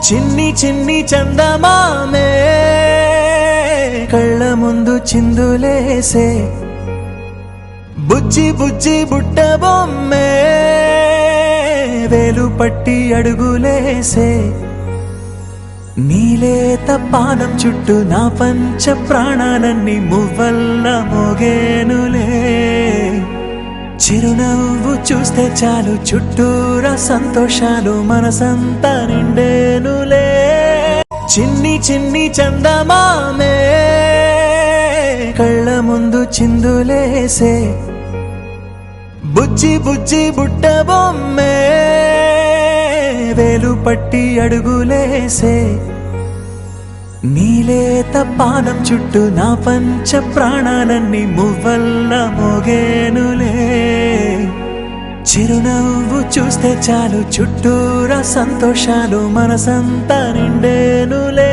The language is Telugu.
చిన్ని చిన్ని చందమామే కళ్ళ ముందు చిందులేసే బుజ్జి బుజ్జి బుట్ట బొమ్మే వేలు పట్టి అడుగులేసే నీలేత పానం చుట్టూ నా పంచ ప్రాణాలన్నీ మువ్వల్ల మోగేనులే చిరునవ్వు చూస్తే చాలు చుట్టూరా సంతోషాలు మనసంతా నిండేనులే చిన్ని చిన్ని చందమామే కళ్ళ ముందు చిందులేసే బుజ్జి బుజ్జి బుట్ట బొమ్మే వేలు పట్టి అడుగులేసే నీలేత పానం చుట్టూ నా పంచ ప్రాణాలన్నీ మువ్వల్ల మోగేనులే చిరునవ్వు చూస్తే చాలు చుట్టూరా సంతోషాలు మనసంతా నిండేనులే